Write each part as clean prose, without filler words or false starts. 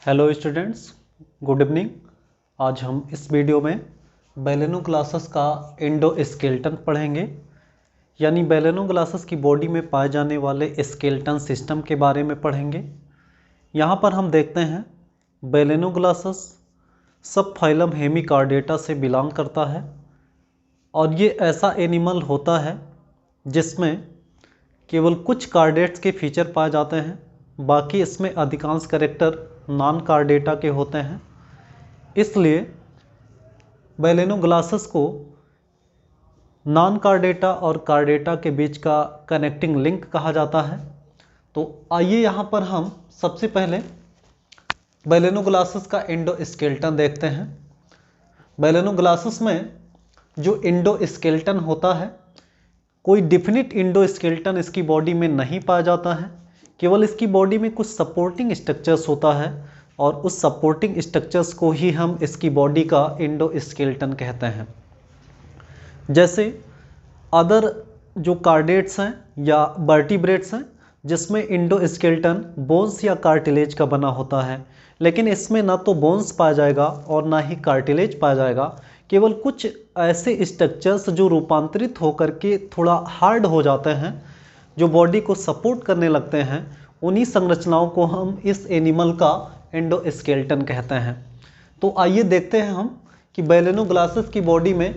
Hello students, good evening. आज हम इस वीडियो में बैलेनोग्लासस का एंडोस्केलेटन पढ़ेंगे, यानी बैलेनोग्लासस की बॉडी में पाए जाने वाले स्केलेटन सिस्टम के बारे में पढ़ेंगे। यहाँ पर हम देखते हैं बैलेनोग्लासस सब फाइलम हेमिकार्डेटा से बिलोंग करता है और ये ऐसा एनिमल होता है जिसमें केवल कुछ कार्डेट्स के फीचर पाए जाते हैं, बाकी इसमें अधिकांश कैरेक्टर नॉन कार्डेटा के होते हैं। इसलिए बैलेनोग्लासस को नॉन कार्डेटा और कार्डेटा के बीच का कनेक्टिंग लिंक कहा जाता है। तो आइए यहाँ पर हम सबसे पहले बैलेनोग्लासस का एंडोस्केलेटन देखते हैं। बैलेनोग्लासस में जो एंडोस्केलेटन होता है, कोई डिफिनिट एंडोस्केलेटन इसकी बॉडी में नहीं पाया जाता है, केवल इसकी बॉडी में कुछ सपोर्टिंग स्ट्रक्चर्स होता है और उस सपोर्टिंग स्ट्रक्चर्स को ही हम इसकी बॉडी का एंडोस्केलेटन कहते हैं। जैसे अदर जो कार्डेट्स हैं या वर्टिब्रेट्स हैं जिसमें एंडोस्केलेटन बोन्स या कार्टिलेज का बना होता है, लेकिन इसमें ना तो बोन्स पाया जाएगा और ना ही कार्टिलेज पाया जाएगा, केवल कुछ ऐसे स्ट्रक्चर्स जो रूपांतरित होकर के थोड़ा हार्ड हो जाते हैं, जो बॉडी को सपोर्ट करने लगते हैं, उन्हीं संरचनाओं को हम इस एनिमल का एंडोस्केलेटन कहते हैं। तो आइए देखते हैं हम कि बैलेनोग्लासस की बॉडी में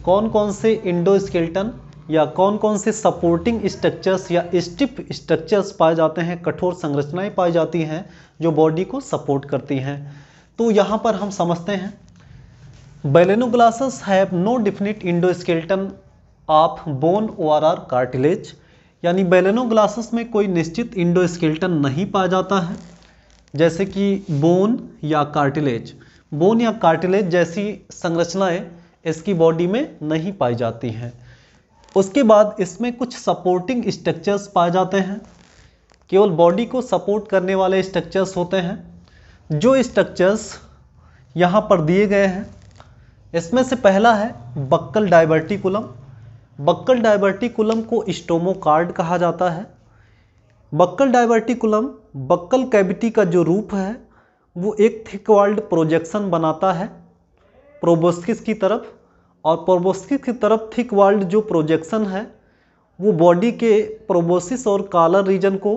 कौन कौन से एंडोस्केलेटन या कौन कौन से सपोर्टिंग स्ट्रक्चर्स या स्टिफ स्ट्रक्चर्स पाए जाते हैं, कठोर संरचनाएं पाई जाती हैं जो बॉडी को सपोर्ट करती हैं। तो यहाँ पर हम समझते हैं balanoglossus have no definite endoskeleton of bone और आर कार्टिलेज, यानी बैलेनोग्लासस में कोई निश्चित एंडोस्केलेटन नहीं पाया जाता है, जैसे कि बोन या कार्टिलेज। बोन या कार्टिलेज जैसी संरचनाएं इसकी बॉडी में नहीं पाई जाती हैं। उसके बाद इसमें कुछ सपोर्टिंग स्ट्रक्चर्स पाए जाते हैं, केवल बॉडी को सपोर्ट करने वाले स्ट्रक्चर्स होते हैं। जो स्ट्रक्चर्स यहाँ पर दिए गए हैं, इसमें से पहला है बक्कल डायवर्टिकुलम। बक्कल डायवर्टिकुलम को स्टोमोकार्ड कहा जाता है। बक्कल डायवर्टिकुलम बक्कल कैविटी का जो रूप है वो एक थिक वॉल्ड प्रोजेक्शन बनाता है प्रोबोस्किस की तरफ, और प्रोबोस्किस की तरफ थिक वॉल्ड जो प्रोजेक्शन है वो बॉडी के प्रोबोसिस और कॉलर रीजन को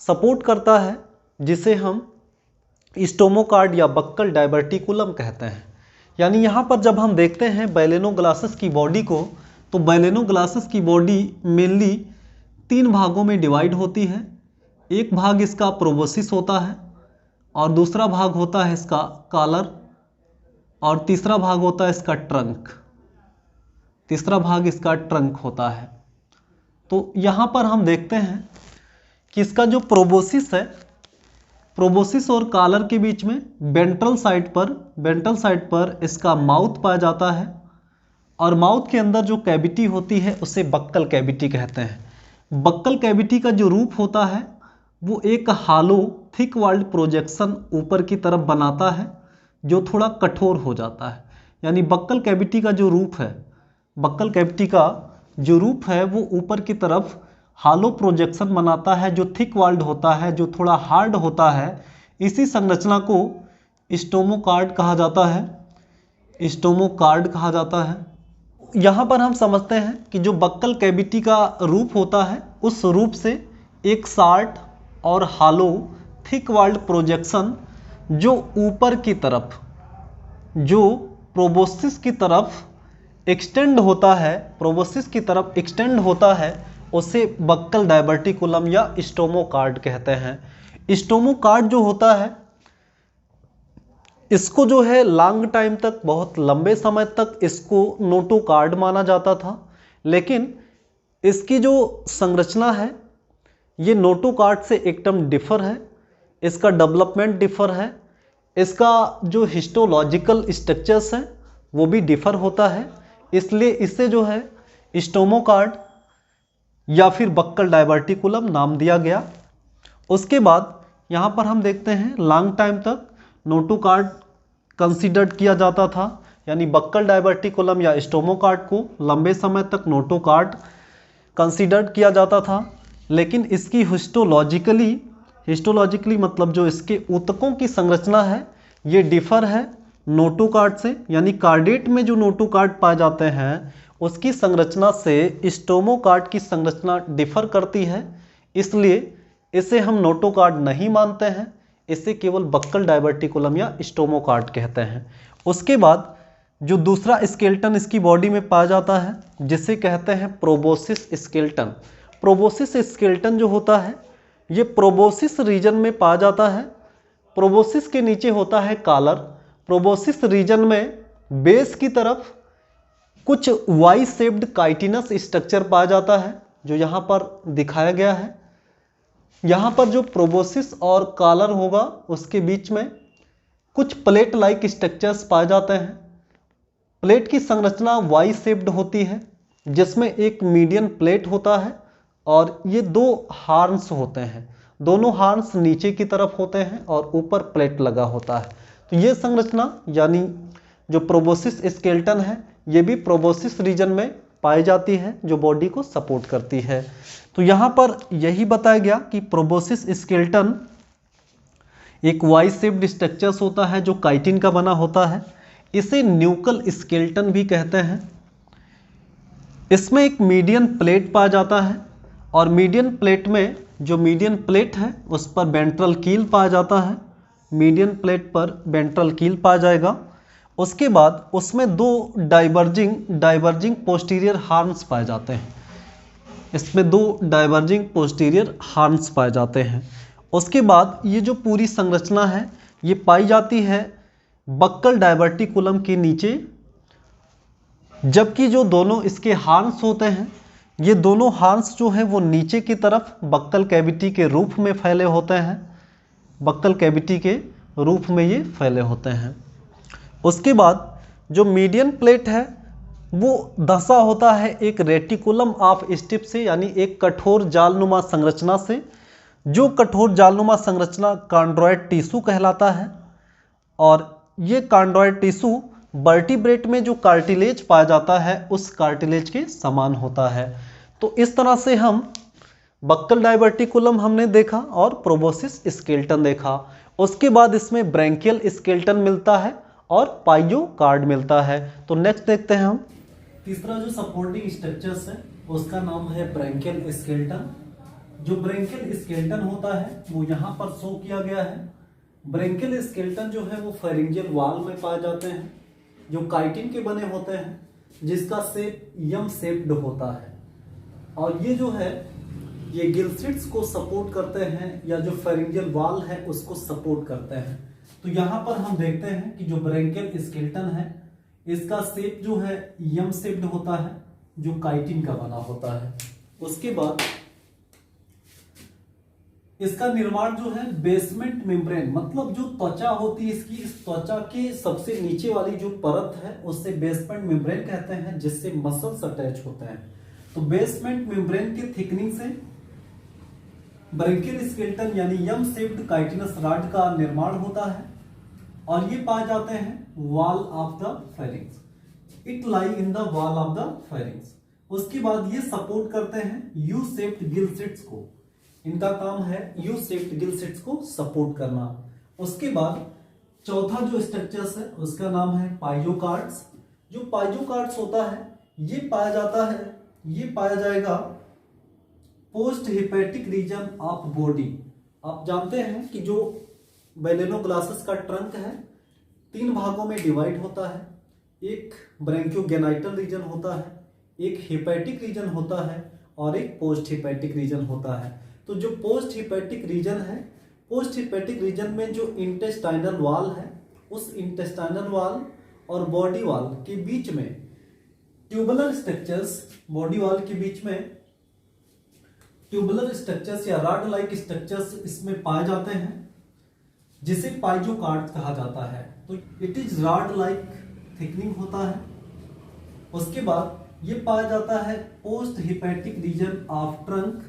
सपोर्ट करता है, जिसे हम स्टोमोकार्ड या बक्कल डायवर्टिकुलम कहते हैं। यानी यहाँ पर जब हम देखते हैं बैलेनोग्लासस की बॉडी को, तो बैलेनोग्लासस की बॉडी मेनली 3 भागों में डिवाइड होती है। एक भाग इसका प्रोबोसिस होता है और दूसरा भाग होता है इसका कॉलर और तीसरा भाग होता है इसका ट्रंक। तीसरा भाग इसका ट्रंक होता है। तो यहाँ पर हम देखते हैं कि इसका जो प्रोबोसिस है, प्रोबोसिस और कॉलर के बीच में वेंट्रल साइड पर इसका माउथ पाया जाता है, और माउथ के अंदर जो कैविटी होती है उसे बक्कल कैविटी कहते हैं। बक्कल कैविटी का जो रूप होता है वो एक हालो थिक वॉल्ड प्रोजेक्शन ऊपर की तरफ बनाता है, जो थोड़ा कठोर हो जाता है। यानी बक्कल कैविटी का जो रूप है, बक्कल कैविटी का जो रूप है वो ऊपर की तरफ हालो प्रोजेक्शन बनाता है, जो थिक वॉल्ड होता है, जो थोड़ा हार्ड होता है। इसी संरचना को स्टोमोकार्ड कहा जाता है। स्टोमोकार्ड कहा जाता है। यहाँ पर हम समझते हैं कि जो बक्कल कैविटी का रूप होता है, उस रूप से एक शार्ट और हालो थिक वॉल्ड प्रोजेक्शन जो ऊपर की तरफ, जो प्रोबोसिस की तरफ एक्सटेंड होता है, प्रोबोसिस की तरफ एक्सटेंड होता है, उसे बक्कल डायवर्टिकुलम या स्टोमोकार्ड कहते हैं। स्टोमोकार्ड जो होता है, इसको जो है लॉन्ग टाइम तक, बहुत लंबे समय तक इसको नोटोकार्ड माना जाता था, लेकिन इसकी जो संरचना है ये नोटोकार्ड से एकदम डिफर है। इसका डेवलपमेंट डिफर है, इसका जो हिस्टोलॉजिकल स्ट्रक्चर्स हैं वो भी डिफर होता है, इसलिए इससे जो है स्टोमोकार्ड या फिर बक्कल डायवर्टिकुलम नाम दिया गया। उसके बाद यहाँ पर हम देखते हैं लॉन्ग टाइम तक नोटोकार्ड कंसीडर्ड किया जाता था, यानी बक्कल डायवर्टिकुलम या स्टोमोकार्ड को लंबे समय तक नोटोकार्ड कंसीडर्ड किया जाता था, लेकिन इसकी हिस्टोलॉजिकली हिस्टोलॉजिकली मतलब जो इसके ऊतकों की संरचना है ये डिफर है नोटोकार्ड से, यानी कार्डेट में जो नोटोकार्ड पाए जाते हैं उसकी संरचना से स्टोमोकार्ड की संरचना डिफर करती है, इसलिए इसे हम नोटोकार्ड नहीं मानते हैं, इसे केवल बक्कल डायवर्टिकुलम या स्टोमोकार्ड कहते हैं। उसके बाद जो दूसरा स्केलेटन इसकी बॉडी में पाया जाता है जिसे कहते हैं प्रोबोसिस स्केलेटन। प्रोबोसिस स्केलेटन जो होता है ये प्रोबोसिस रीजन में पाया जाता है। प्रोबोसिस के नीचे होता है कॉलर। प्रोबोसिस रीजन में बेस की तरफ कुछ वाई शेप्ड काइटिनस स्ट्रक्चर पाया जाता है जो यहाँ पर दिखाया गया है। यहाँ पर जो प्रोबोसिस और कॉलर होगा उसके बीच में कुछ प्लेट लाइक स्ट्रक्चर्स पाए जाते हैं। प्लेट की संरचना वाई शेप्ड होती है जिसमें एक मीडियन प्लेट होता है और ये दो हार्न्स होते हैं, दोनों हार्न्स नीचे की तरफ होते हैं और ऊपर प्लेट लगा होता है। तो ये संरचना यानी जो प्रोबोसिस स्केलेटन है ये भी प्रोबोसिस रीजन में पाई जाती है जो बॉडी को सपोर्ट करती है। तो यहाँ पर यही बताया गया कि प्रोबोसिस स्केलेटन एक वाई शेप्ड स्ट्रक्चर्स होता है जो काइटिन का बना होता है। इसे न्यूकल स्केलेटन भी कहते हैं। इसमें एक मीडियन प्लेट पाया जाता है और मीडियन प्लेट में जो मीडियन प्लेट है उस पर वेंट्रल कील पाया जाता है। मीडियन प्लेट पर वेंट्रल कील पाया जाएगा। उसके बाद उसमें दो डाइवर्जिंग पोस्टीरियर हार्न्स पाए जाते हैं। इसमें दो डाइवर्जिंग पोस्टीरियर हार्न्स पाए जाते हैं। उसके बाद ये जो पूरी संरचना है ये पाई जाती है बक्कल डायवर्टिकुलम के नीचे, जबकि जो दोनों इसके हार्न्स होते हैं ये दोनों हार्न्स जो हैं वो नीचे की तरफ बक्कल कैविटी के रूप में फैले होते हैं। बक्कल कैविटी के रूप में ये फैले होते हैं। उसके बाद जो मीडियन प्लेट है वो धंसा होता है एक रेटिकुलम ऑफ स्टिप से, यानी एक कठोर जालनुमा संरचना से। जो कठोर जालनुमा संरचना कॉन्ड्रॉइड टिश्यू कहलाता है और ये कॉन्ड्रॉइड टिश्यू वर्टिब्रेट में जो कार्टिलेज पाया जाता है उस कार्टिलेज के समान होता है। तो इस तरह से हम बक्कल डायवर्टिकुलम हमने देखा और प्रोबोसिस स्केलेटन देखा। उसके बाद इसमें ब्रैंकियल स्केलेटन मिलता है और पाइयोकार्ड मिलता है। तो नेक्स्ट देखते हैं हम तीसरा जो सपोर्टिंग स्ट्रक्चर्स है उसका नाम है ब्रैंकियल स्केलेटन। जो ब्रैंकियल स्केलेटन होता है वो यहाँ पर शो किया गया है। ब्रैंकियल स्केलेटन जो है वो फेरिंजियल वॉल में पाए जाते हैं जो काइटिन के बने होते हैं जिसका शेप यम शेप्ड होता है और ये जो है ये गिलसिट्स को सपोर्ट करते हैं या जो फेरिंजियल वॉल है उसको सपोर्ट करते हैं। तो यहाँ पर हम देखते हैं कि जो ब्रैंकियल स्केलेटन है इसका शेप जो है यम शेप्ड होता है जो काइटिन का बना होता है। उसके बाद इसका निर्माण जो है बेसमेंट मेम्ब्रेन मतलब जो त्वचा होती है इसकी, इस त्वचा के सबसे नीचे वाली जो परत है उससे बेसमेंट मेम्ब्रेन कहते हैं जिससे मसल्स अटैच होते हैं। तो बेसमेंट मेम्ब्रेन की थिकनिंग से ब्रैंकियल स्केलेटन यानी यम शेप्ड काइटिनस रॉड का निर्माण होता है और ये पाए जाते हैं wall of the pharynx. It lie in the wall of the pharynx. उसके बाद ये सपोर्ट करते हैं यू शेप्ड गिलसिट्स को। इनका काम है यू शेप्ड गिलसिट्स को सपोर्ट करना। उसके बाद चौथा जो स्ट्रक्चर्स है उसका नाम है पाइयोकार्ड्स। जो पाइयोकार्ड्स होता है ये पाया जाएगा post hepatic region of body. आप जानते हैं कि जो बेलेनोग्लासस का ट्रंक है 3 भागों में डिवाइड होता है। एक ब्रैंकियोगेनाइटल रीजन होता है, एक हिपैटिक रीजन होता है और एक पोस्ट हिपैटिक रीजन होता है। तो जो पोस्ट हिपैटिक रीजन है, पोस्ट हिपैटिक रीजन में जो इंटेस्टाइनल वॉल है उस इंटेस्टाइनल वॉल और बॉडी वॉल के बीच में ट्यूबुलर स्ट्रक्चर्स, बॉडी वॉल के बीच में ट्यूबुलर स्ट्रक्चर्स या रॉड लाइक स्ट्रक्चर्स इसमें पाए जाते हैं जिसे पाइयोकार्ड कहा जाता है। तो it is rod like thickening होता है। उसके बाद ये पाया जाता है post hepatic region of trunk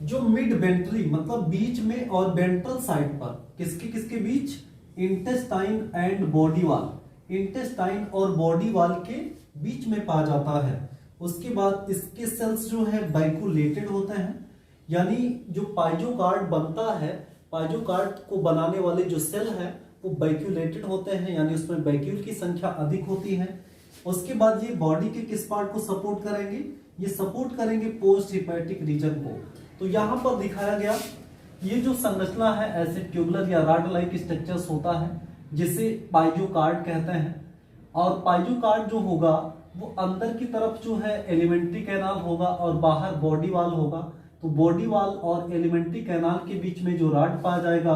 जो मिड वेंट्री मतलब बीच में और वेंट्रल साइड पर किसके बीच इंटेस्टाइन एंड बॉडी वॉल, इंटेस्टाइन और बॉडी वॉल के बीच में पाया जाता है। उसके बाद इसके सेल्स जो है बाइकुलेटेड होते हैं। यानी जो पाइजोकार्ड बनता है, पाइजोकार्ड को बनाने वाले जो सेल हैं वो वैक्यूलेटेड होते हैं, यानी उसमें वैक्यूल की संख्या अधिक होती है। उसके बाद ये बॉडी के किस पार्ट को सपोर्ट करेंगे, ये सपोर्ट करेंगे पोस्ट हिपैटिक रीजन को। तो यहाँ पर दिखाया गया ये जो संरचना है ऐसे ट्यूबुलर या रॉड लाइक स्ट्रक्चर्स होता है जिसे पाइजोकार्ड कहते हैं। और पाइजोकार्ड जो होगा वो अंदर की तरफ जो है एलिमेंट्री कैनाल होगा और बाहर बॉडी वाल होगा। तो बॉडी वाल और एलिमेंट्री कैनाल के बीच में जो रॉड पाया जाएगा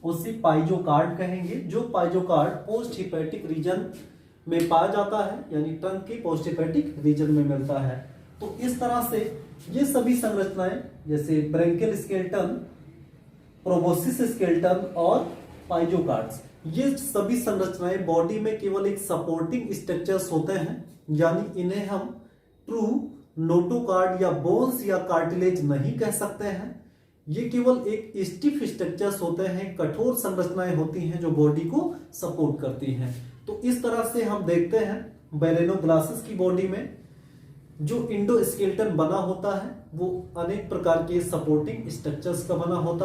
उसे पाइजोकार्ड कहेंगे, जो पाइजोकार्ड पोस्ट हिपैटिक रीजन में पाया जाता है, यानी ट्रंक के पोस्ट हिपैटिक रीजन में मिलता है। तो इस तरह से ये सभी संरचनाएं जैसे ब्रैंकियल स्केलेटन, प्रोबोसिस स्केलेटन और पाइजोकार्ड्स, ये सभी संरचनाएं बॉडी में केवल एक सपोर्टिंग स्ट्रक्चर्स होते हैं, यानी इन्हें हम ट्रू नोटोकार्ड या बोन्स या कार्टिलेज नहीं कह सकते हैं। ये केवल एक स्टिफ स्ट्रक्चर्स होते हैं, कठोर संरचनाएं होती हैं जो बॉडी को सपोर्ट करती हैं। तो इस तरह से हम देखते हैं बैलेनोग्लासेस की बॉडी में जो इंडोस्केलेटन बना होता है वो अनेक प्रकार के सपोर्टिंग स्ट्रक्चर्स का बना होता है।